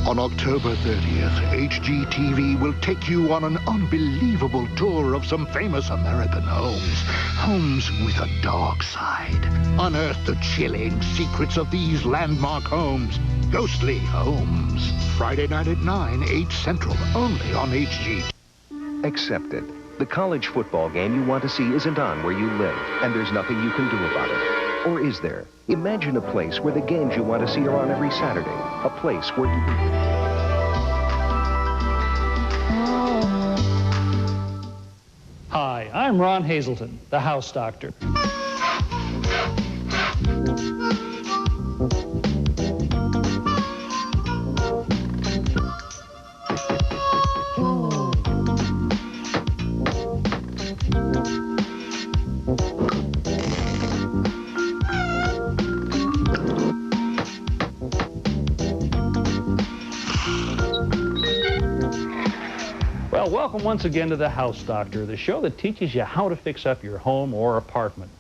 On October 30th, HGTV will take you on an unbelievable tour of some famous American homes. Homes with a dark side. Unearth the chilling secrets of these landmark homes. Ghostly Homes. Friday night at 9, 8 Central, only on HGTV. Accepted. The college football game you want to see isn't on where you live, and there's nothing you can do about it. Or is there? Imagine a place where the games you want to see are on every Saturday. A place where you... Hi, I'm Ron Hazelton, the house doctor. Well, welcome once again to The House Doctor, the show that teaches you how to fix up your home or apartment.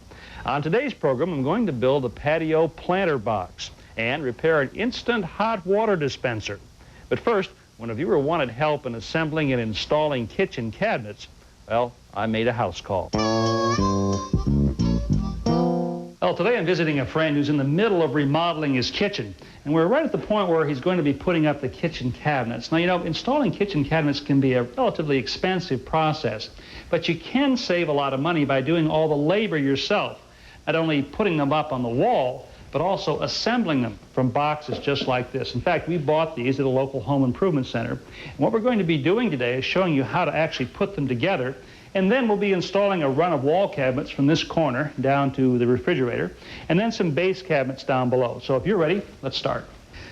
On today's program, I'm going to build a patio planter box and repair an instant hot water dispenser. But first, when a viewer wanted help in assembling and installing kitchen cabinets, well, I made a house call. Well, today I'm visiting a friend who's in the middle of remodeling his kitchen, and we're right at the point where he's going to be putting up the kitchen cabinets. Now, you know, installing kitchen cabinets can be a relatively expensive process, but you can save a lot of money by doing all the labor yourself, not only putting them up on the wall, but also assembling them from boxes just like this. In fact, we bought these at a local home improvement center, and what we're going to be doing today is showing you how to actually put them together. And then we'll be installing a run of wall cabinets from this corner down to the refrigerator, and then some base cabinets down below. So if you're ready, let's start.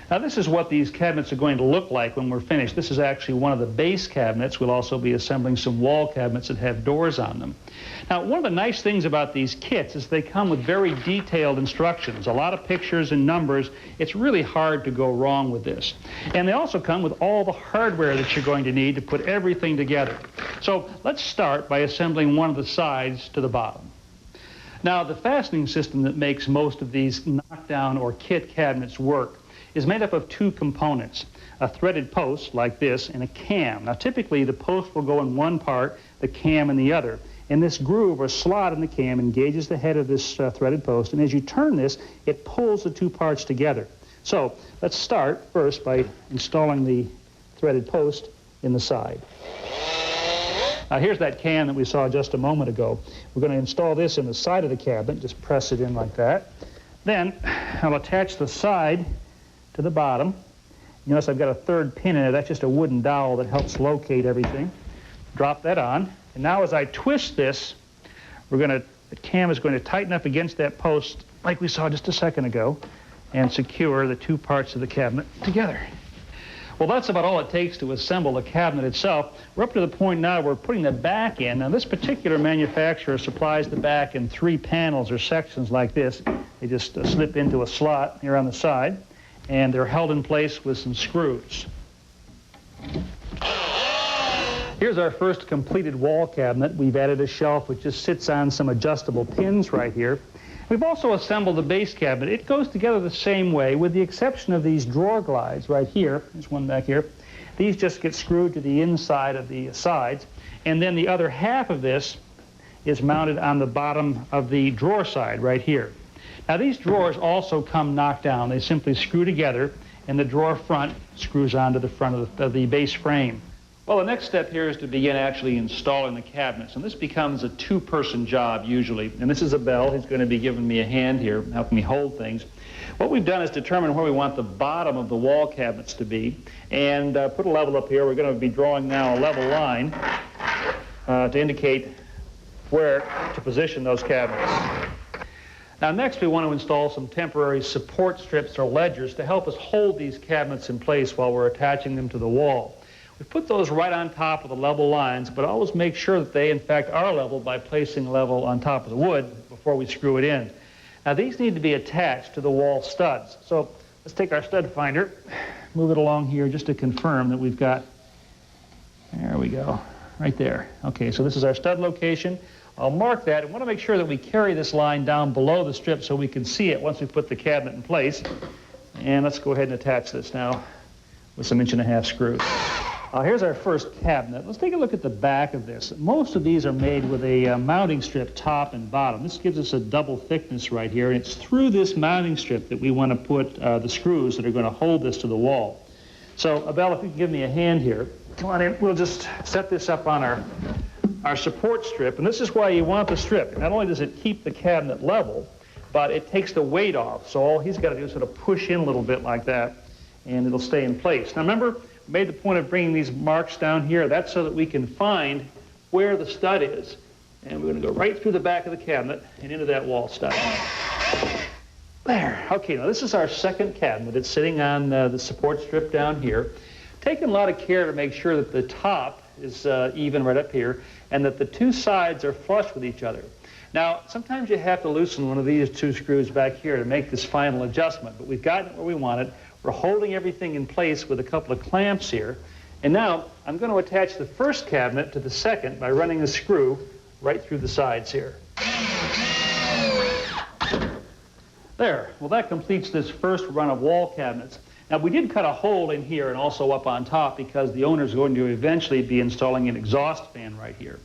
Now, this is what these cabinets are going to look like when we're finished. This is actually one of the base cabinets. We'll also be assembling some wall cabinets that have doors on them. Now, one of the nice things about these kits is they come with very detailed instructions, a lot of pictures and numbers. It's really hard to go wrong with this. And they also come with all the hardware that you're going to need to put everything together. So let's start by assembling one of the sides to the bottom. Now, the fastening system that makes most of these knockdown or kit cabinets work is made up of two components, a threaded post like this and a cam. Now, typically the post will go in one part, the cam in the other. And this groove or slot in the cam engages the head of this threaded post, and as you turn this, it pulls the two parts together. So let's start first by installing the threaded post in the side. Now, here's that cam that we saw just a moment ago. We're going to install this in the side of the cabinet. Just press it in like that. Then I'll attach the side to the bottom. You notice I've got a third pin in it. That's just a wooden dowel that helps locate everything. Drop that on. And now as I twist this, the cam is going to tighten up against that post like we saw just a second ago and secure the two parts of the cabinet together. Well, that's about all it takes to assemble the cabinet itself. We're up to the point now where we're putting the back in. Now, this particular manufacturer supplies the back in 3 panels or sections like this. They just slip into a slot here on the side, and they're held in place with some screws. Here's our first completed wall cabinet. We've added a shelf which just sits on some adjustable pins right here. We've also assembled the base cabinet. It goes together the same way, with the exception of these drawer glides right here. There's one back here. These just get screwed to the inside of the sides, and then the other half of this is mounted on the bottom of the drawer side right here. Now, these drawers also come knocked down. They simply screw together, and the drawer front screws onto the front of the base frame. Well, the next step here is to begin actually installing the cabinets, and this becomes a 2-person job usually. And this is Abel. He's going to be giving me a hand here, helping me hold things. What we've done is determine where we want the bottom of the wall cabinets to be, and put a level up here. We're going to be drawing now a level line to indicate where to position those cabinets. Now, next we want to install some temporary support strips or ledgers to help us hold these cabinets in place while we're attaching them to the wall. We put those right on top of the level lines, but always make sure that they, in fact, are level by placing level on top of the wood before we screw it in. Now, these need to be attached to the wall studs. So let's take our stud finder, move it along here just to confirm that we've got, there we go, right there. Okay, so this is our stud location. I'll mark that. I want to make sure that we carry this line down below the strip so we can see it once we put the cabinet in place. And let's go ahead and attach this now with some 1.5-inch screws. Here's our first cabinet. Let's take a look at the back of this. Most of these are made with a mounting strip top and bottom. This gives us a double thickness right here, and it's through this mounting strip that we want to put the screws that are going to hold this to the wall. So, Abel, if you can give me a hand here. Come on in. We'll just set this up on our support strip, and this is why you want the strip. Not only does it keep the cabinet level, but it takes the weight off. So all he's got to do is sort of push in a little bit like that, and it'll stay in place. Now remember, I made the point of bringing these marks down here. That's so that we can find where the stud is. And we're going to go right through the back of the cabinet and into that wall stud. There. Okay, now this is our second cabinet. It's sitting on the support strip down here. Taking a lot of care to make sure that the top is even right up here and that the two sides are flush with each other. Now, sometimes you have to loosen one of these two screws back here to make this final adjustment, but we've gotten it where we want it. We're holding everything in place with a couple of clamps here. And now I'm going to attach the first cabinet to the second by running a screw right through the sides here. There. Well, that completes this first run of wall cabinets. Now, we did cut a hole in here and also up on top because the owner's going to eventually be installing an exhaust fan right here.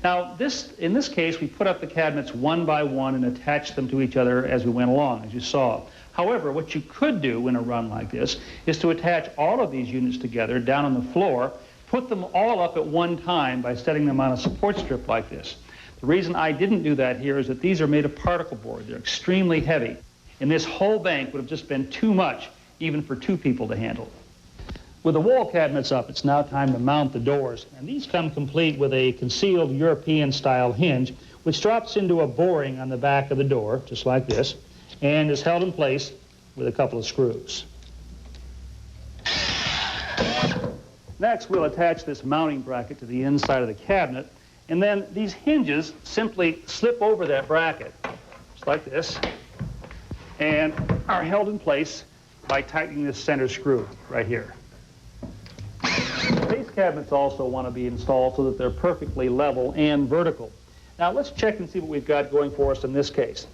Now, in this case, we put up the cabinets one by one and attached them to each other as we went along, as you saw. However, what you could do in a run like this is to attach all of these units together down on the floor, put them all up at one time by setting them on a support strip like this. The reason I didn't do that here is that these are made of particle board. They're extremely heavy, and this whole bank would have just been too much, even for two people to handle. With the wall cabinets up, it's now time to mount the doors, and these come complete with a concealed European-style hinge, which drops into a boring on the back of the door, just like this, and is held in place with a couple of screws. Next, we'll attach this mounting bracket to the inside of the cabinet, and then these hinges simply slip over that bracket, just like this, and are held in place by tightening this center screw right here. Base cabinets also want to be installed so that they're perfectly level and vertical. Now let's check and see what we've got going for us in this case.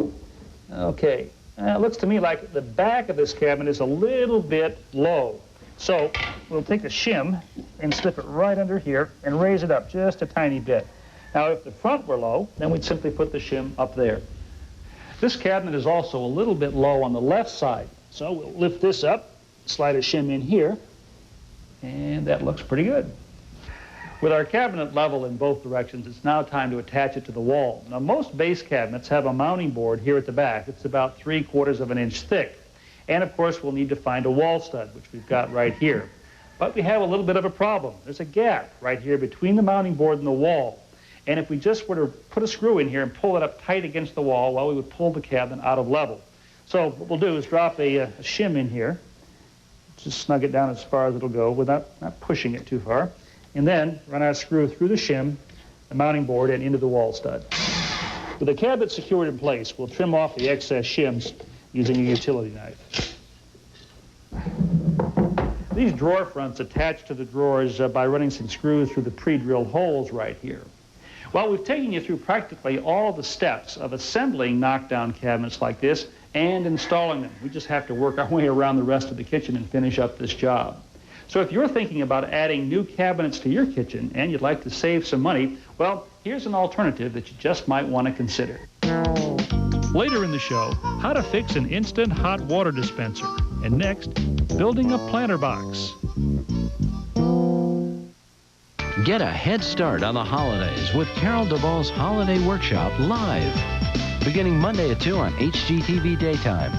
Okay, it looks to me like the back of this cabinet is a little bit low. So we'll take a shim and slip it right under here and raise it up just a tiny bit. Now if the front were low, then we'd simply put the shim up there. This cabinet is also a little bit low on the left side. So we'll lift this up, slide a shim in here, and that looks pretty good. With our cabinet level in both directions, it's now time to attach it to the wall. Now, most base cabinets have a mounting board here at the back. It's about 3/4 of an inch thick. And, of course, we'll need to find a wall stud, which we've got right here. But we have a little bit of a problem. There's a gap right here between the mounting board and the wall. And if we just were to put a screw in here and pull it up tight against the wall, well, we would pull the cabinet out of level. So what we'll do is drop a shim in here. Just snug it down as far as it'll go without not pushing it too far. And then run our screw through the shim, the mounting board, and into the wall stud. With the cabinet secured in place, we'll trim off the excess shims using a utility knife. These drawer fronts attach to the drawers by running some screws through the pre-drilled holes right here. Well, we've taken you through practically all the steps of assembling knockdown cabinets like this and installing them. We just have to work our way around the rest of the kitchen and finish up this job. So if you're thinking about adding new cabinets to your kitchen and you'd like to save some money, well, here's an alternative that you just might want to consider. Later in the show, how to fix an instant hot water dispenser. And next, building a planter box. Get a head start on the holidays with Carol Duvall's Holiday Workshop live, beginning Monday at 2 on HGTV Daytime.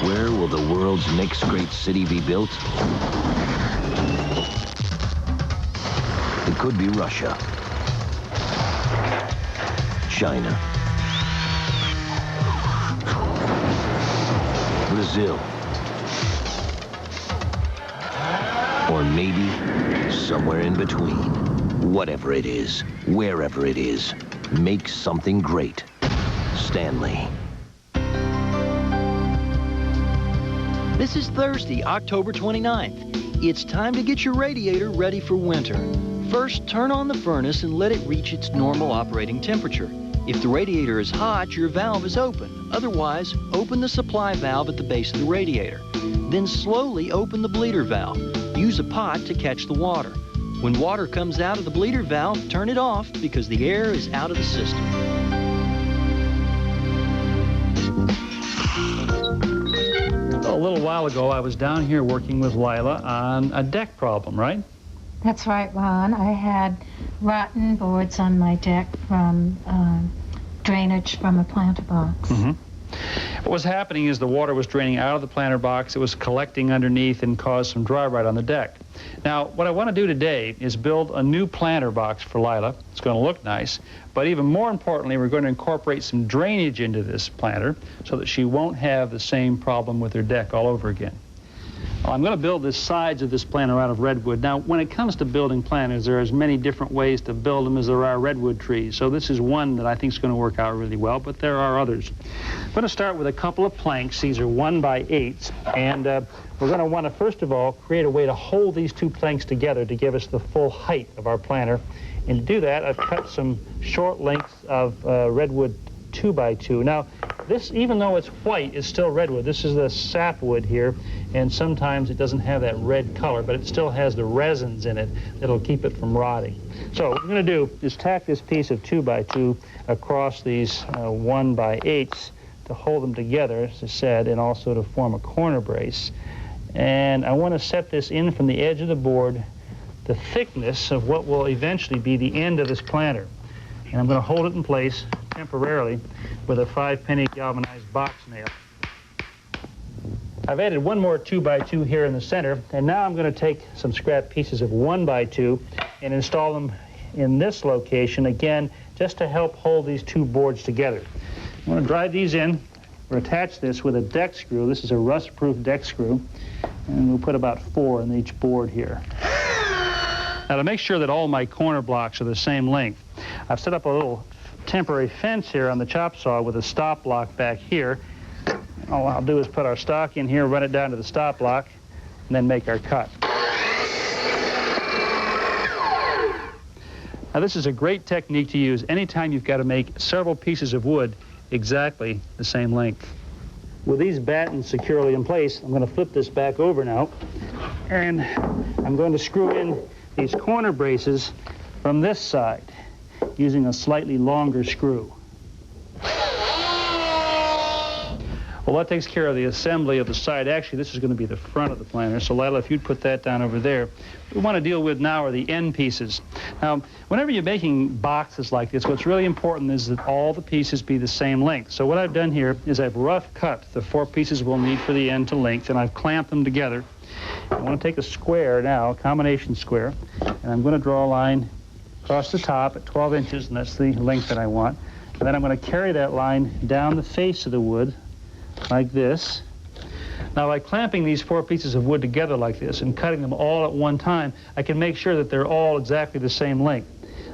Where will the world's next great city be built? It could be Russia, China, Brazil, or maybe somewhere in between. Whatever it is, wherever it is, make something great. Stanley. This is Thursday, October 29th. It's time to get your radiator ready for winter. First, turn on the furnace and let it reach its normal operating temperature. If the radiator is hot, your valve is open. Otherwise, open the supply valve at the base of the radiator. Then slowly open the bleeder valve. Use a pot to catch the water. When water comes out of the bleeder valve, turn it off because the air is out of the system. A little while ago, I was down here working with Lila on a deck problem, right? That's right, Ron. I had rotten boards on my deck from drainage from a planter box. Mm-hmm. What was happening is the water was draining out of the planter box. It was collecting underneath and caused some dry rot on the deck. Now, what I want to do today is build a new planter box for Lila. It's going to look nice, but even more importantly, we're going to incorporate some drainage into this planter so that she won't have the same problem with her deck all over again. I'm going to build the sides of this planter out of redwood. Now, when it comes to building planters, there are as many different ways to build them as there are redwood trees. So this is one that I think is going to work out really well, but there are others. I'm going to start with a couple of planks. These are 1x8s, and we're going to want to, first of all, create a way to hold these two planks together to give us the full height of our planter. And to do that, I've cut some short lengths of redwood 2x2. Now, this, even though it's white, is still redwood. This is the sapwood here, and sometimes it doesn't have that red color, but it still has the resins in it that'll keep it from rotting. So what we're going to do is tack this piece of 2x2 across these 1x8s to hold them together, as I said, and also to form a corner brace. And I want to set this in from the edge of the board, the thickness of what will eventually be the end of this planter. And I'm going to hold it in place temporarily with a 5-penny galvanized box nail. I've added one more 2x2 here in the center, and now I'm going to take some scrap pieces of 1x2 and install them in this location, again, just to help hold these two boards together. I'm going to drive these in. We'll attach this with a deck screw. This is a rust-proof deck screw, and we'll put about 4 in each board here. Now, to make sure that all my corner blocks are the same length, I've set up a little temporary fence here on the chop saw with a stop block back here. All I'll do is put our stock in here, run it down to the stop block, and then make our cut. Now, this is a great technique to use anytime you've got to make several pieces of wood exactly the same length. With these battens securely in place, I'm going to flip this back over now, and I'm going to screw in these corner braces from this side using a slightly longer screw. Well, that takes care of the assembly of the side. Actually, this is going to be the front of the planter. So, Lila, if you'd put that down over there. What we want to deal with now are the end pieces. Now, whenever you're making boxes like this, what's really important is that all the pieces be the same length. So what I've done here is I've rough cut the 4 pieces we'll need for the end to length, and I've clamped them together. I want to take a square now, a combination square, and I'm going to draw a line across the top at 12 inches, and that's the length that I want. And then I'm going to carry that line down the face of the wood like this. Now, by clamping these 4 pieces of wood together like this and cutting them all at one time, I can make sure that they're all exactly the same length.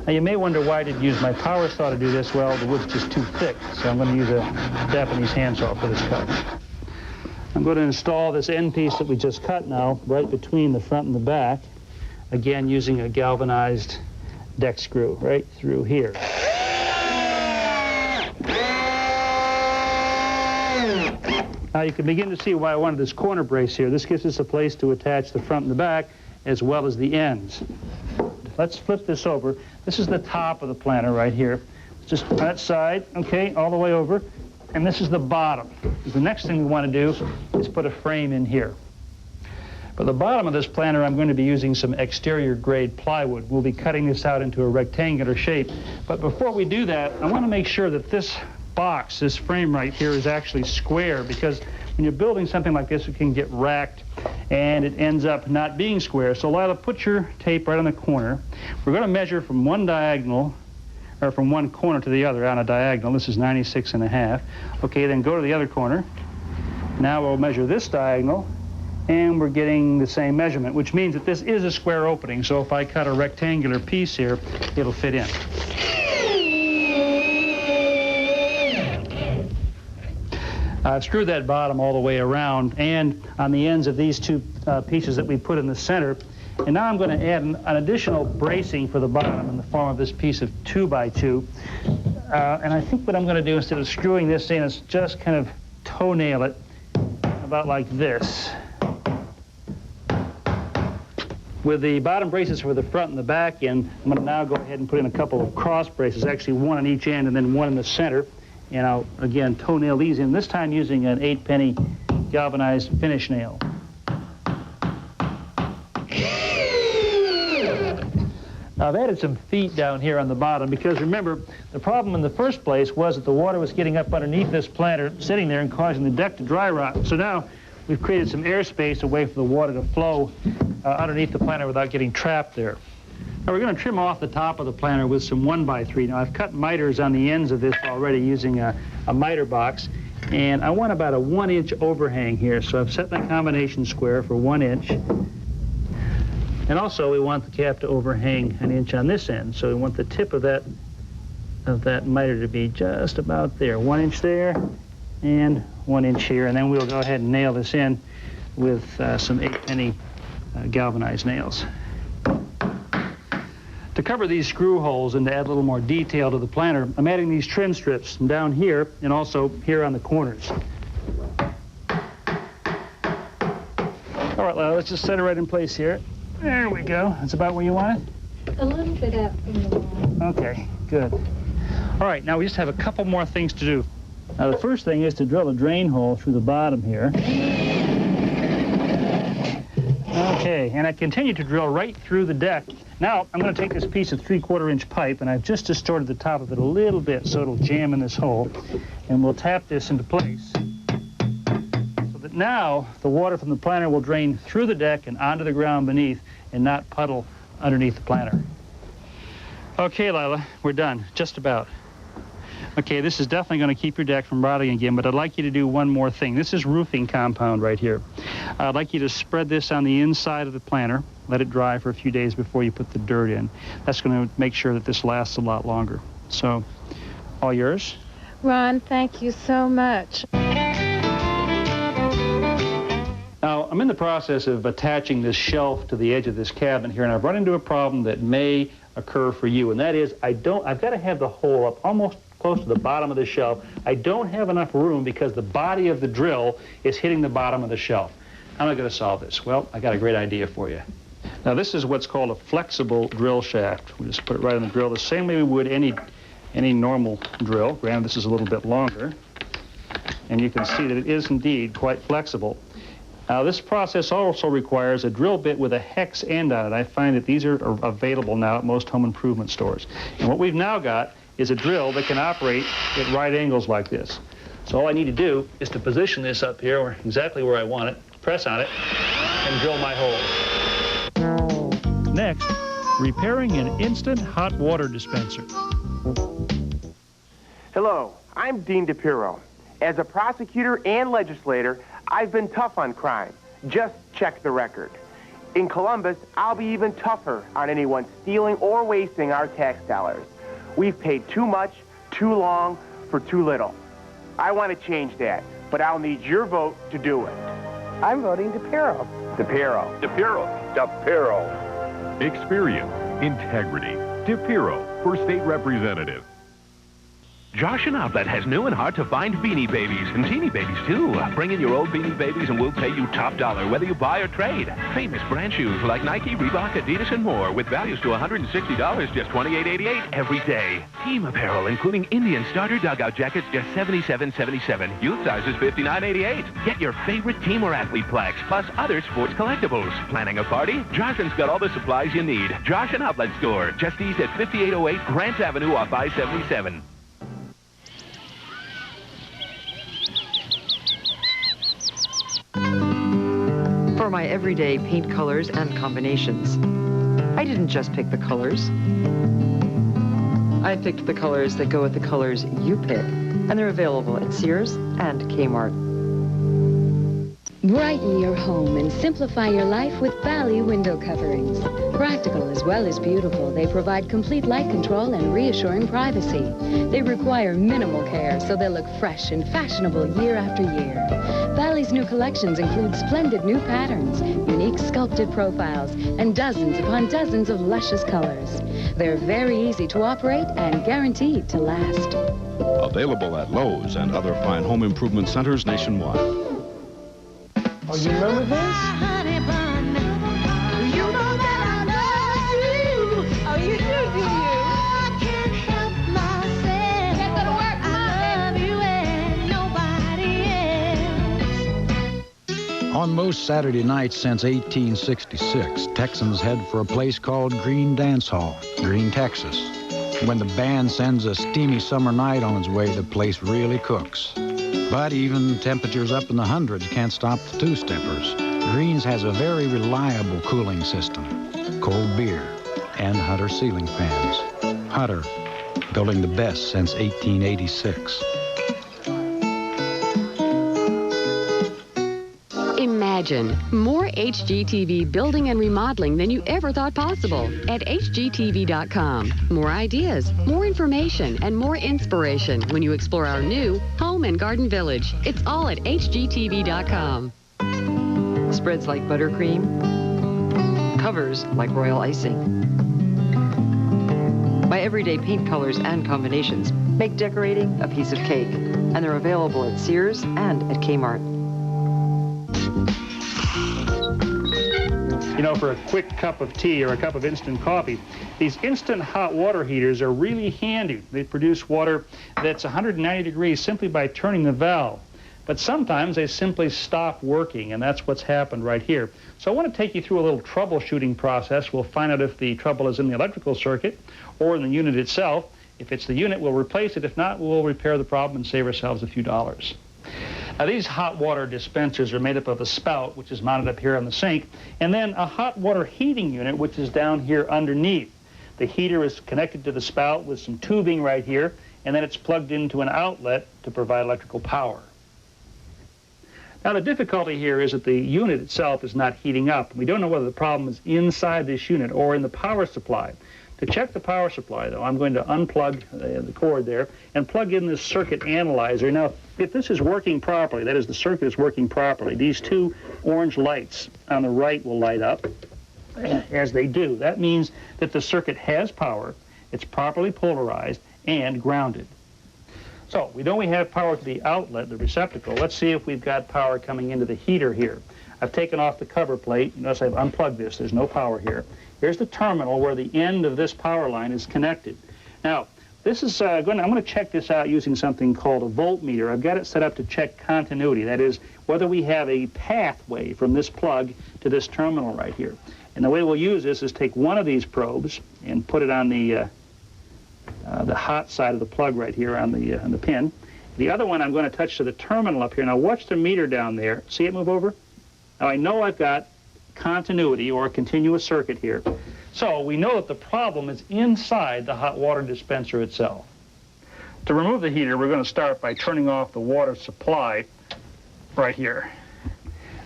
Now, you may wonder why I didn't use my power saw to do this. Well, the wood's just too thick, so I'm going to use a Japanese handsaw for this cut. I'm going to install this end piece that we just cut now right between the front and the back, again using a galvanized deck screw right through here. Now you can begin to see why I wanted this corner brace here. This gives us a place to attach the front and the back as well as the ends. Let's flip this over. This is the top of the planter right here. Just that side, okay, all the way over. And this is the bottom. The next thing we want to do is put a frame in here. For the bottom of this planter, I'm going to be using some exterior grade plywood. We'll be cutting this out into a rectangular shape. But before we do that, I want to make sure that this box, this frame right here, is actually square, because when you're building something like this, it can get racked and it ends up not being square. So Lila, put your tape right on the corner. We're going to measure from one diagonal, or from one corner to the other on a diagonal. This is 96.5. Okay, then go to the other corner. Now we'll measure this diagonal, and we're getting the same measurement, which means that this is a square opening. So if I cut a rectangular piece here, it'll fit in. I've screwed that bottom all the way around and on the ends of these 2 pieces that we put in the center. And now I'm going to add an additional bracing for the bottom in the form of this piece of 2x2. And I think what I'm going to do instead of screwing this in is just kind of toenail it about like this. With the bottom braces for the front and the back end, I'm going to now go ahead and put in a couple of cross braces, actually one on each end and then one in the center. And I'll, again, toenail these in, this time using an 8-penny galvanized finish nail. I've added some feet down here on the bottom because, remember, the problem in the first place was that the water was getting up underneath this planter, sitting there and causing the deck to dry rot. So now we've created some airspace, a way for the water to flow underneath the planter without getting trapped there. Now we're going to trim off the top of the planter with some 1x3. Now I've cut miters on the ends of this already using a miter box, and I want about a 1-inch overhang here. So I've set my combination square for 1 inch. And also we want the cap to overhang 1 inch on this end. So we want the tip of that miter to be just about there. 1 inch there and 1 inch here. And then we'll go ahead and nail this in with some 8-penny galvanized nails. To cover these screw holes and to add a little more detail to the planter, I'm adding these trim strips down here and also here on the corners. All right, Lila, let's just set it right in place here. There we go. That's about where you want it? A little bit out from the wall. Okay, good. All right, now we just have a couple more things to do. Now the first thing is to drill a drain hole through the bottom here. Okay, and I continue to drill right through the deck. Now I'm going to take this piece of 3/4 inch pipe, and I've just distorted the top of it a little bit so it'll jam in this hole, and we'll tap this into place. So that now the water from the planter will drain through the deck and onto the ground beneath and not puddle underneath the planter. Okay, Lila, we're done, just about. Okay, this is definitely going to keep your deck from rotting again, but I'd like you to do one more thing. This is roofing compound right here. I'd like you to spread this on the inside of the planter, let it dry for a few days before you put the dirt in. That's going to make sure that this lasts a lot longer. So, all yours. Ron, thank you so much. Now, I'm in the process of attaching this shelf to the edge of this cabinet here, and I've run into a problem that may occur for you, and that is I've got to have the hole up almost close to the bottom of the shelf. I don't have enough room because the body of the drill is hitting the bottom of the shelf. How am I going to solve this? Well, I got a great idea for you. Now, this is what's called a flexible drill shaft. We just put it right on the drill the same way we would any normal drill. Granted, this is a little bit longer, and you can see that it is indeed quite flexible. Now, this process also requires a drill bit with a hex end on it. I find that these are available now at most home improvement stores. And what we've now got is a drill that can operate at right angles like this. So all I need to do is to position this up here exactly where I want it, press on it, and drill my hole. Next, repairing an instant hot water dispenser. Hello, I'm Dean DePiro. As a prosecutor and legislator, I've been tough on crime. Just check the record. In Columbus, I'll be even tougher on anyone stealing or wasting our tax dollars. We've paid too much, too long, for too little. I want to change that, but I'll need your vote to do it. I'm voting DePiro. DePiro. DePiro. DePiro. Experience, integrity. DePiro for state representative. Josh and Outlet has new and hard-to-find Beanie Babies, and teeny babies, too. Bring in your old Beanie Babies and we'll pay you top dollar, whether you buy or trade. Famous brand shoes like Nike, Reebok, Adidas, and more, with values to $160, just $28.88 every day. Team apparel, including Indian starter dugout jackets, just $77.77. Youth sizes, $59.88. Get your favorite team or athlete plaques, plus other sports collectibles. Planning a party? Joshin's got all the supplies you need. Josh and Outlet Store, just east at 5808 Grant Avenue off I-77. For my everyday paint colors and combinations. I didn't just pick the colors. I picked the colors that go with the colors you pick, and they're available at Sears and Kmart. Brighten your home and simplify your life with Bally window coverings. Practical as well as beautiful, they provide complete light control and reassuring privacy. They require minimal care, so they'll look fresh and fashionable year after year. Bally's new collections include splendid new patterns, unique sculpted profiles, and dozens upon dozens of luscious colors. They're very easy to operate and guaranteed to last. Available at Lowe's and other fine home improvement centers nationwide. Oh, you remember this? On most Saturday nights since 1866, Texans head for a place called Green Dance Hall, Green, Texas. When the band sends a steamy summer night on its way, the place really cooks. But even temperatures up in the hundreds can't stop the two-steppers. Green's has a very reliable cooling system, cold beer, and Hunter ceiling fans. Hunter, building the best since 1886. Imagine more HGTV building and remodeling than you ever thought possible at HGTV.com. More ideas, more information, and more inspiration when you explore our new Home and Garden Village. It's all at HGTV.com. Spreads like buttercream, covers like royal icing. By everyday paint colors and combinations, make decorating a piece of cake. And they're available at Sears and at Kmart. You know, for a quick cup of tea or a cup of instant coffee, these instant hot water heaters are really handy. They produce water that's 190 degrees simply by turning the valve. But sometimes they simply stop working, and that's what's happened right here. So I want to take you through a little troubleshooting process. We'll find out if the trouble is in the electrical circuit or in the unit itself. If it's the unit, we'll replace it. If not, we'll repair the problem and save ourselves a few dollars. Now, these hot water dispensers are made up of a spout, which is mounted up here on the sink, and then a hot water heating unit, which is down here underneath. The heater is connected to the spout with some tubing right here, and then it's plugged into an outlet to provide electrical power. Now, the difficulty here is that the unit itself is not heating up. We don't know whether the problem is inside this unit or in the power supply. To check the power supply, though, I'm going to unplug the cord there and plug in this circuit analyzer. Now, if this is working properly, that is, the circuit is working properly, these two orange lights on the right will light up. As they do, that means that the circuit has power, it's properly polarized, and grounded. So, we know we have power to the outlet, the receptacle. Let's see if we've got power coming into the heater here. I've taken off the cover plate. You notice I've unplugged this. There's no power here. Here's the terminal where the end of this power line is connected. Now, this is I'm going to check this out using something called a voltmeter. I've got it set up to check continuity. That is, whether we have a pathway from this plug to this terminal right here. And the way we'll use this is take one of these probes and put it on the hot side of the plug right here on the pin. The other one I'm going to touch to the terminal up here. Now, watch the meter down there. See it move over? Now, I know I've got continuity or a continuous circuit here. So we know that the problem is inside the hot water dispenser itself. To remove the heater, we're going to start by turning off the water supply right here.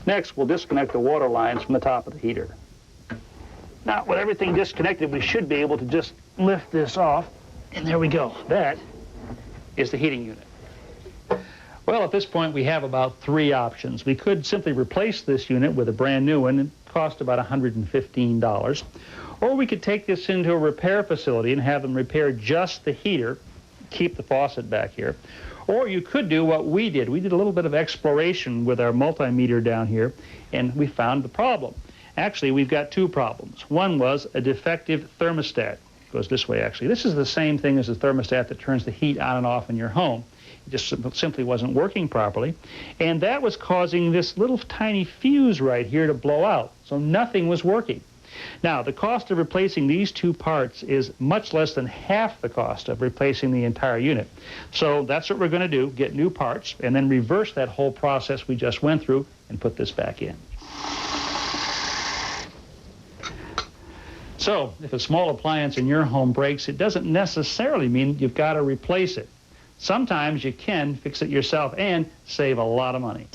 Next, we'll disconnect the water lines from the top of the heater. Now, with everything disconnected, we should be able to just lift this off, and there we go. That is the heating unit. Well, at this point, we have about three options. We could simply replace this unit with a brand new one. It cost about $115. Or we could take this into a repair facility and have them repair just the heater, keep the faucet back here. Or you could do what we did. We did a little bit of exploration with our multimeter down here, and we found the problem. Actually, we've got two problems. One was a defective thermostat. It goes this way, actually. This is the same thing as the thermostat that turns the heat on and off in your home. It just simply wasn't working properly. And that was causing this little tiny fuse right here to blow out. So nothing was working. Now, the cost of replacing these two parts is much less than half the cost of replacing the entire unit. So that's what we're going to do, get new parts, and then reverse that whole process we just went through and put this back in. So, if a small appliance in your home breaks, it doesn't necessarily mean you've got to replace it. Sometimes you can fix it yourself and save a lot of money.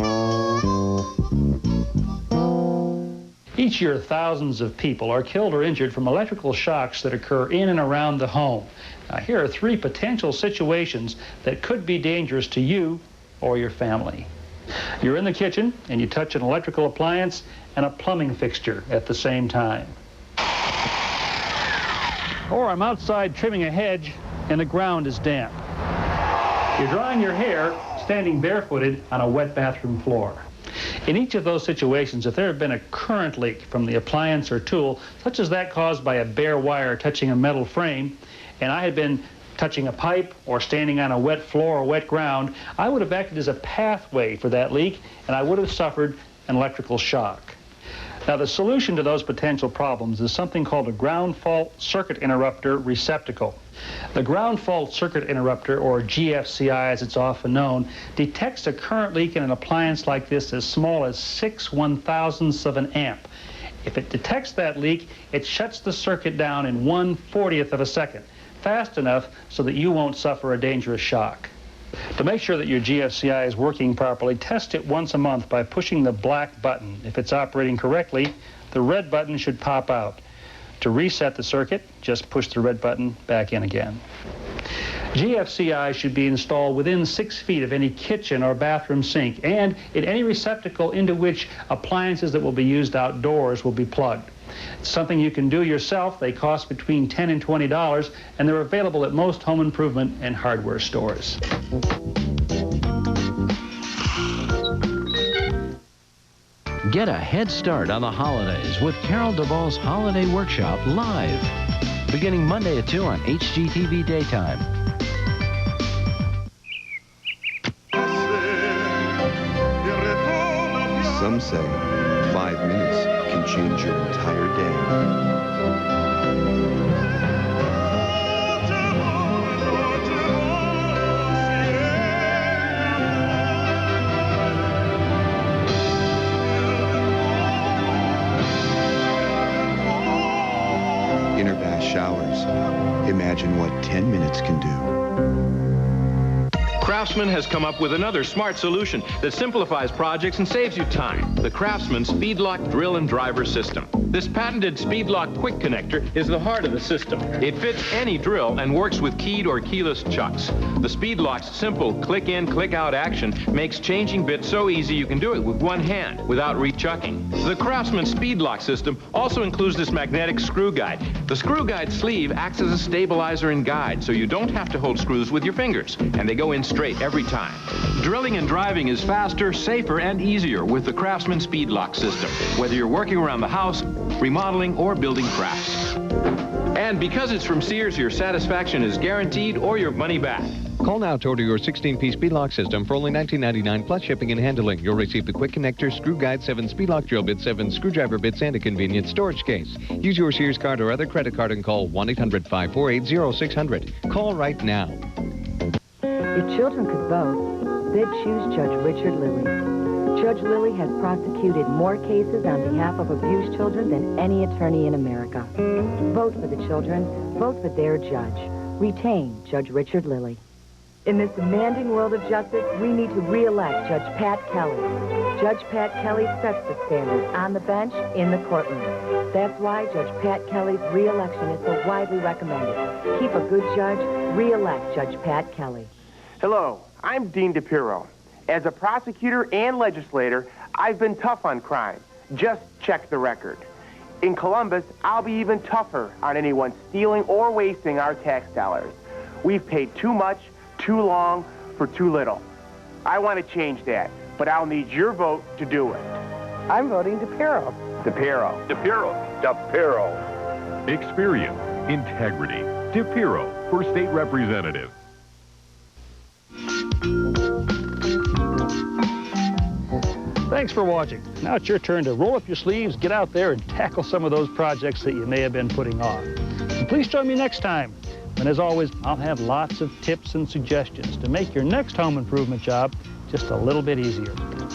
Each year, thousands of people are killed or injured from electrical shocks that occur in and around the home. Now, here are three potential situations that could be dangerous to you or your family. You're in the kitchen and you touch an electrical appliance and a plumbing fixture at the same time. Or I'm outside trimming a hedge and the ground is damp. You're drying your hair standing barefooted on a wet bathroom floor. In each of those situations, if there had been a current leak from the appliance or tool, such as that caused by a bare wire touching a metal frame, and I had been touching a pipe or standing on a wet floor or wet ground, I would have acted as a pathway for that leak, and I would have suffered an electrical shock. Now, the solution to those potential problems is something called a ground fault circuit interrupter receptacle. The ground fault circuit interrupter, or GFCI as it's often known, detects a current leak in an appliance like this as small as 6/1000ths of an amp. If it detects that leak, it shuts the circuit down in 1/40th of a second, fast enough so that you won't suffer a dangerous shock. To make sure that your GFCI is working properly, test it once a month by pushing the black button. If it's operating correctly, the red button should pop out. To reset the circuit, just push the red button back in again. GFCI should be installed within 6 feet of any kitchen or bathroom sink and in any receptacle into which appliances that will be used outdoors will be plugged. It's something you can do yourself. They cost between $10 and $20, and they're available at most home improvement and hardware stores. Get a head start on the holidays with Carol Duvall's Holiday Workshop live, beginning Monday at 2 on HGTV Daytime. Some say 5 minutes can change your entire day. Inner bath showers. Imagine what 10 minutes can do. Craftsman has come up with another smart solution that simplifies projects and saves you time. The Craftsman Speedlock Drill and Driver System. This patented Speedlock quick connector is the heart of the system. It fits any drill and works with keyed or keyless chucks. The Speedlock's simple click in, click out action makes changing bits so easy you can do it with one hand without re-chucking. The Craftsman Speedlock system also includes this magnetic screw guide. The screw guide sleeve acts as a stabilizer and guide, so you don't have to hold screws with your fingers, and they go in straight every time. Drilling and driving is faster, safer, and easier with the Craftsman Speedlock system, whether you're working around the house, remodeling, or building crafts. And because it's from Sears, your satisfaction is guaranteed or your money back. Call now to order your 16-piece Speedlock system for only $19.99 plus shipping and handling. You'll receive the quick connector, screw guide, 7 Speedlock drill bits, 7 screwdriver bits, and a convenient storage case. Use your Sears card or other credit card and call 1-800-548-0600. Call right now. If children could vote, they'd choose Judge Richard Lilly. Judge Lilly has prosecuted more cases on behalf of abused children than any attorney in America. Vote for the children. Vote for their judge. Retain Judge Richard Lilly. In this demanding world of justice, we need to re-elect Judge Pat Kelly. Judge Pat Kelly sets the standard on the bench, in the courtroom. That's why Judge Pat Kelly's re-election is so widely recommended. Keep a good judge. Re-elect Judge Pat Kelly. Hello, I'm Dean DePiro. As a prosecutor and legislator, I've been tough on crime. Just check the record. In Columbus, I'll be even tougher on anyone stealing or wasting our tax dollars. We've paid too much, too long, for too little. I want to change that, but I'll need your vote to do it. I'm voting DePiro. DePiro. DePiro. DePiro. Experience, integrity. DePiro for state representative. Thanks for watching. Now it's your turn to roll up your sleeves, get out there, and tackle some of those projects that you may have been putting off. And please join me next time. And as always, I'll have lots of tips and suggestions to make your next home improvement job just a little bit easier.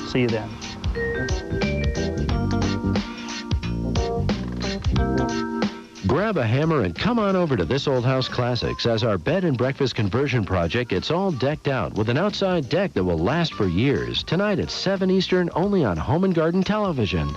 See you then. Grab a hammer and come on over to This Old House Classics as our bed and breakfast conversion project gets all decked out with an outside deck that will last for years. Tonight at 7 Eastern, only on Home and Garden Television.